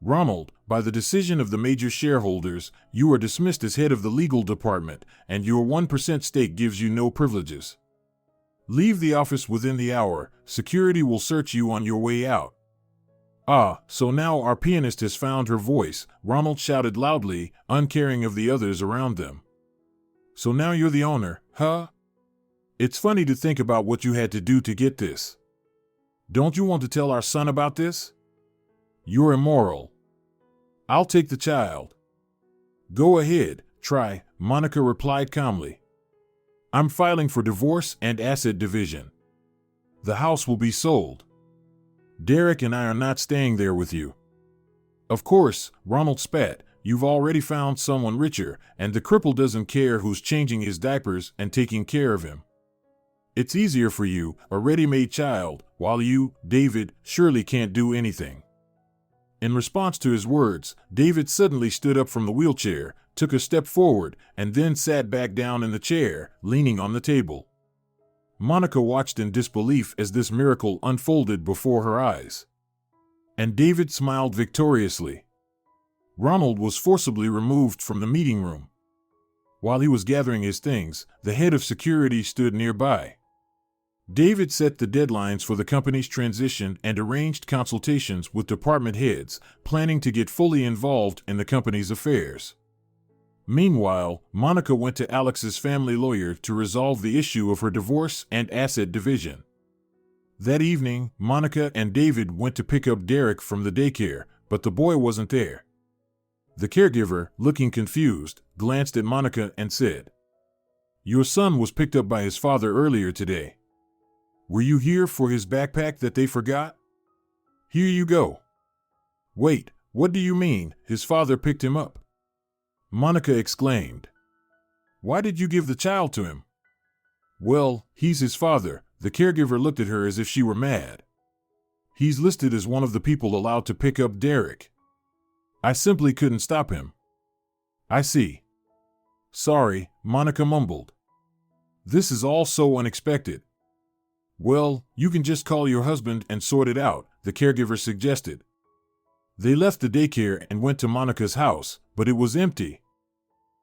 Ronald, by the decision of the major shareholders, you are dismissed as head of the legal department, and your 1% stake gives you no privileges. Leave the office within the hour. Security will search you on your way out. Ah, so now our pianist has found her voice, Ronald shouted loudly, uncaring of the others around them. So now you're the owner, huh? It's funny to think about what you had to do to get this. Don't you want to tell our son about this? You're immoral. I'll take the child. Go ahead, try, Monica replied calmly. I'm filing for divorce and asset division. The house will be sold. Derek and I are not staying there with you. Of course, Ronald spat, you've already found someone richer, and the cripple doesn't care who's changing his diapers and taking care of him. It's easier for you, a ready-made child, while you, David, surely can't do anything. In response to his words, David suddenly stood up from the wheelchair, took a step forward, and then sat back down in the chair, leaning on the table. Monica watched in disbelief as this miracle unfolded before her eyes. And David smiled victoriously. Ronald was forcibly removed from the meeting room. While he was gathering his things, the head of security stood nearby. David set the deadlines for the company's transition and arranged consultations with department heads, planning to get fully involved in the company's affairs. Meanwhile, Monica went to Alex's family lawyer to resolve the issue of her divorce and asset division. That evening, Monica and David went to pick up Derek from the daycare, but the boy wasn't there. The caregiver, looking confused, glanced at Monica and said, "Your son was picked up by his father earlier today. Were you here for his backpack that they forgot? Here you go." "Wait, what do you mean, his father picked him up?" Monica exclaimed. "Why did you give the child to him?" "Well, he's his father." The caregiver looked at her as if she were mad. "He's listed as one of the people allowed to pick up Derek. I simply couldn't stop him." "I see." "Sorry," Monica mumbled. "This is all so unexpected." "Well, you can just call your husband and sort it out," the caregiver suggested. They left the daycare and went to Monica's house, but it was empty.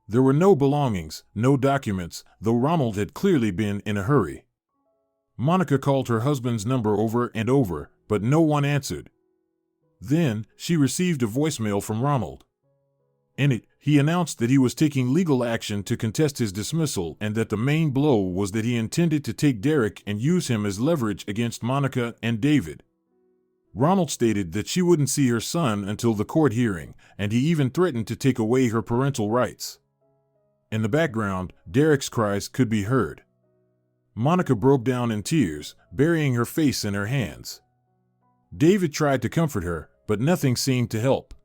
There were no belongings, no documents, though Ronald had clearly been in a hurry. Monica called her husband's number over and over, but no one answered. Then, she received a voicemail from Ronald. In it, he announced that he was taking legal action to contest his dismissal and that the main blow was that he intended to take Derek and use him as leverage against Monica and David. Ronald stated that she wouldn't see her son until the court hearing, and he even threatened to take away her parental rights. In the background, Derek's cries could be heard. Monica broke down in tears, burying her face in her hands. David tried to comfort her, but nothing seemed to help.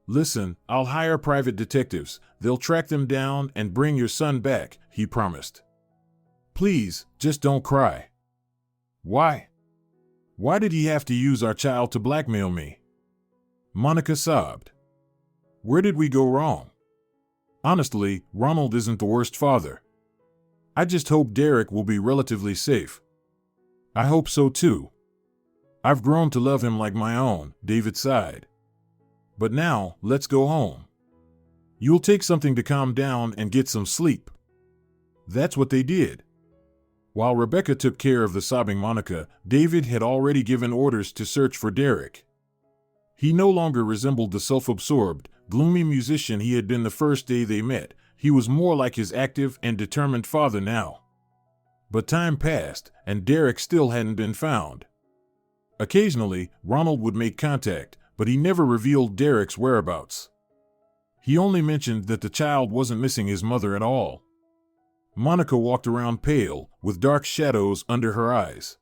"Listen, I'll hire private detectives. They'll track them down and bring your son back," he promised. "Please, just don't cry." "Why? Why did he have to use our child to blackmail me?" Monica sobbed. "Where did we go wrong? Honestly, Ronald isn't the worst father. I just hope Derek will be relatively safe." "I hope so too. I've grown to love him like my own," David sighed. "But now, let's go home. You'll take something to calm down and get some sleep." That's what they did. While Rebecca took care of the sobbing Monica, David had already given orders to search for Derek. He no longer resembled the self-absorbed, gloomy musician he had been the first day they met. He was more like his active and determined father now. But time passed, and Derek still hadn't been found. Occasionally, Ronald would make contact, but he never revealed Derek's whereabouts. He only mentioned that the child wasn't missing his mother at all. Monica walked around pale, with dark shadows under her eyes.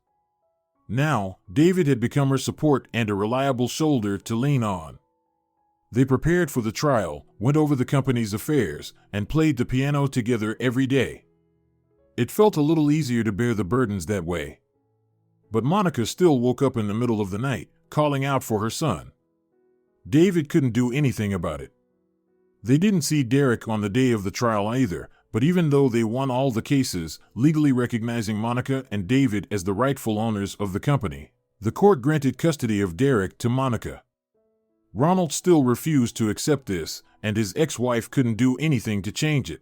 Now, David had become her support and a reliable shoulder to lean on. They prepared for the trial, went over the company's affairs, and played the piano together every day. It felt a little easier to bear the burdens that way. But Monica still woke up in the middle of the night, calling out for her son. David couldn't do anything about it. They didn't see Derek on the day of the trial either, but even though they won all the cases, legally recognizing Monica and David as the rightful owners of the company, the court granted custody of Derek to Monica. Ronald still refused to accept this, and his ex-wife couldn't do anything to change it.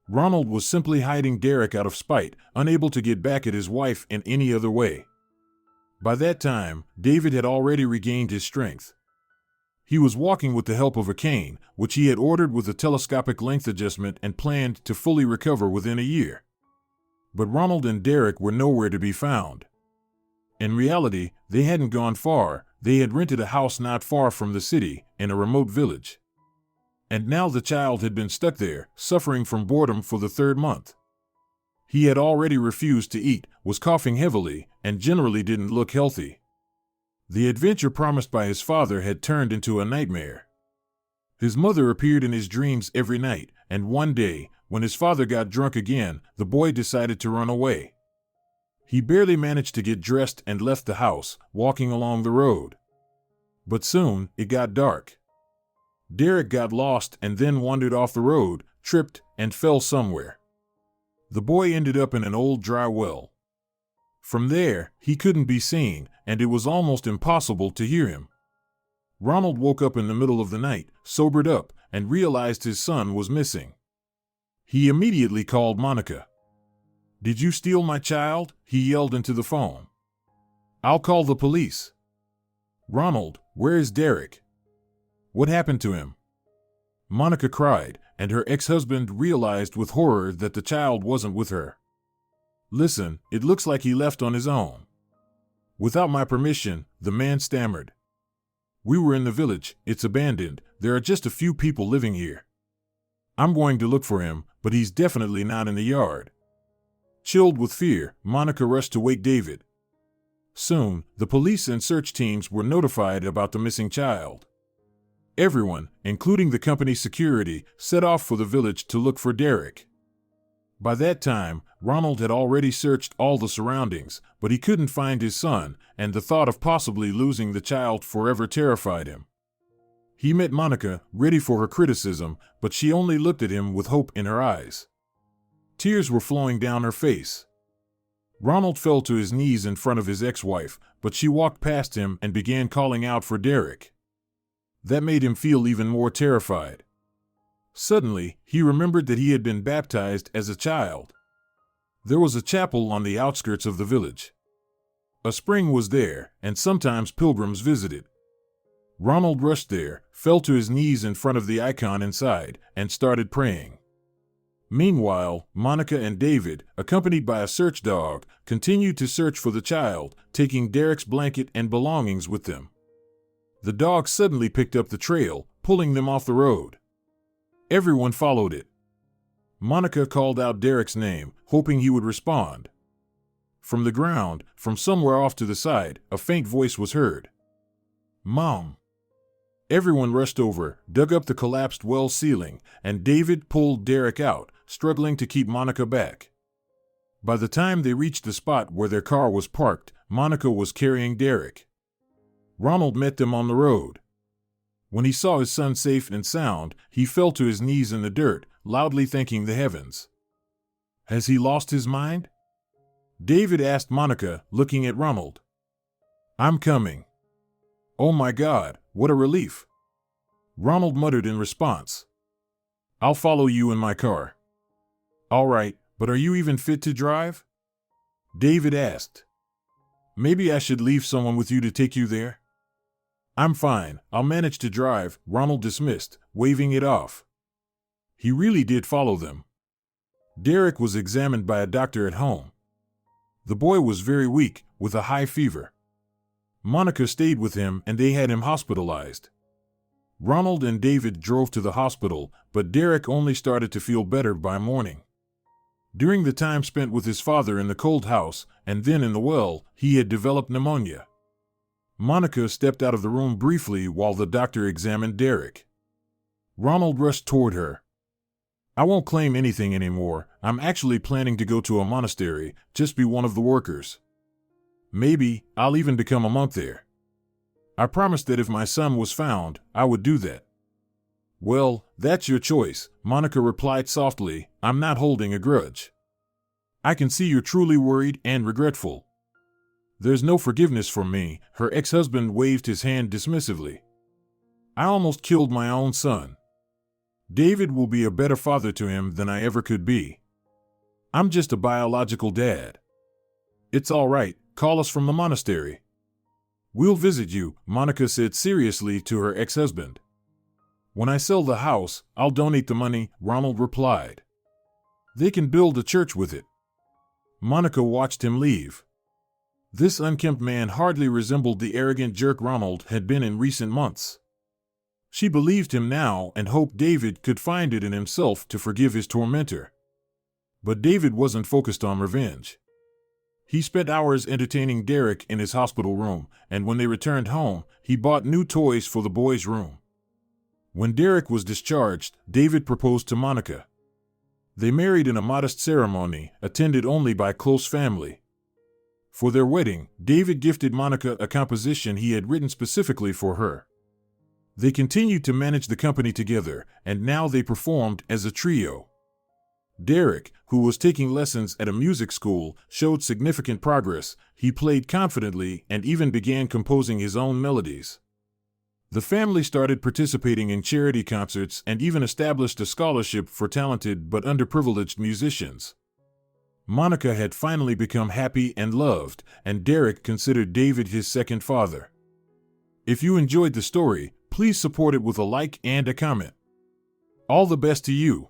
Ronald was simply hiding Derek out of spite, unable to get back at his wife in any other way. By that time, David had already regained his strength. He was walking with the help of a cane, which he had ordered with a telescopic length adjustment and planned to fully recover within a year. But Ronald and Derek were nowhere to be found. In reality, they hadn't gone far. They had rented a house not far from the city, in a remote village. And now the child had been stuck there, suffering from boredom for the third month. He had already refused to eat, was coughing heavily, and generally didn't look healthy. The adventure promised by his father had turned into a nightmare. His mother appeared in his dreams every night, and one day, when his father got drunk again, the boy decided to run away. He barely managed to get dressed and left the house, walking along the road. But soon, it got dark. Derek got lost and then wandered off the road, tripped, and fell somewhere. The boy ended up in an old dry well. From there, he couldn't be seen, and it was almost impossible to hear him. Ronald woke up in the middle of the night, sobered up, and realized his son was missing. He immediately called Monica. "Did you steal my child?" he yelled into the phone. "I'll call the police." "Ronald, where is Derek? What happened to him?" Monica cried, and her ex-husband realized with horror that the child wasn't with her. "Listen, it looks like he left on his own." "Without my permission," the man stammered. "We were in the village, it's abandoned, there are just a few people living here. I'm going to look for him, but he's definitely not in the yard." Chilled with fear, Monica rushed to wake David. Soon, the police and search teams were notified about the missing child. Everyone, including the company security, set off for the village to look for Derek. By that time, Ronald had already searched all the surroundings, but he couldn't find his son, and the thought of possibly losing the child forever terrified him. He met Monica, ready for her criticism, but she only looked at him with hope in her eyes. Tears were flowing down her face. Ronald fell to his knees in front of his ex-wife, but she walked past him and began calling out for Derek. That made him feel even more terrified. Suddenly, he remembered that he had been baptized as a child. There was a chapel on the outskirts of the village. A spring was there, and sometimes pilgrims visited. Ronald rushed there, fell to his knees in front of the icon inside, and started praying. Meanwhile, Monica and David, accompanied by a search dog, continued to search for the child, taking Derek's blanket and belongings with them. The dog suddenly picked up the trail, pulling them off the road. Everyone followed it. Monica called out Derek's name, hoping he would respond. From the ground, from somewhere off to the side, a faint voice was heard. "Mom." Everyone rushed over, dug up the collapsed well ceiling, and David pulled Derek out, struggling to keep Monica back. By the time they reached the spot where their car was parked, Monica was carrying Derek. Ronald met them on the road. When he saw his son safe and sound, he fell to his knees in the dirt, loudly thanking the heavens. "Has he lost his mind?" David asked Monica, looking at Ronald. "I'm coming." "Oh my God, what a relief." Ronald muttered in response. "I'll follow you in my car." "All right, but are you even fit to drive?" David asked. "Maybe I should leave someone with you to take you there?" "I'm fine, I'll manage to drive," Ronald dismissed, waving it off. He really did follow them. Derek was examined by a doctor at home. The boy was very weak, with a high fever. Monica stayed with him and they had him hospitalized. Ronald and David drove to the hospital, but Derek only started to feel better by morning. During the time spent with his father in the cold house, and then in the well, he had developed pneumonia. Monica stepped out of the room briefly while the doctor examined Derek. Ronald rushed toward her. "I won't claim anything anymore. I'm actually planning to go to a monastery, just be one of the workers. Maybe I'll even become a monk there. I promised that if my son was found, I would do that." "Well, that's your choice," Monica replied softly. "I'm not holding a grudge. I can see you're truly worried and regretful." "There's no forgiveness for me," her ex-husband waved his hand dismissively. "I almost killed my own son. David will be a better father to him than I ever could be. I'm just a biological dad. It's all right, call us from the monastery." "We'll visit you," Monica said seriously to her ex-husband. "When I sell the house, I'll donate the money," Ronald replied. "They can build a church with it." Monica watched him leave. This unkempt man hardly resembled the arrogant jerk Ronald had been in recent months. She believed him now and hoped David could find it in himself to forgive his tormentor. But David wasn't focused on revenge. He spent hours entertaining Derek in his hospital room, and when they returned home, he bought new toys for the boys' room. When Derek was discharged, David proposed to Monica. They married in a modest ceremony, attended only by close family. For their wedding, David gifted Monica a composition he had written specifically for her. They continued to manage the company together, and now they performed as a trio. Derek, who was taking lessons at a music school, showed significant progress. He played confidently and even began composing his own melodies. The family started participating in charity concerts and even established a scholarship for talented but underprivileged musicians. Monica had finally become happy and loved, and Derek considered David his second father. If you enjoyed the story, please support it with a like and a comment. All the best to you.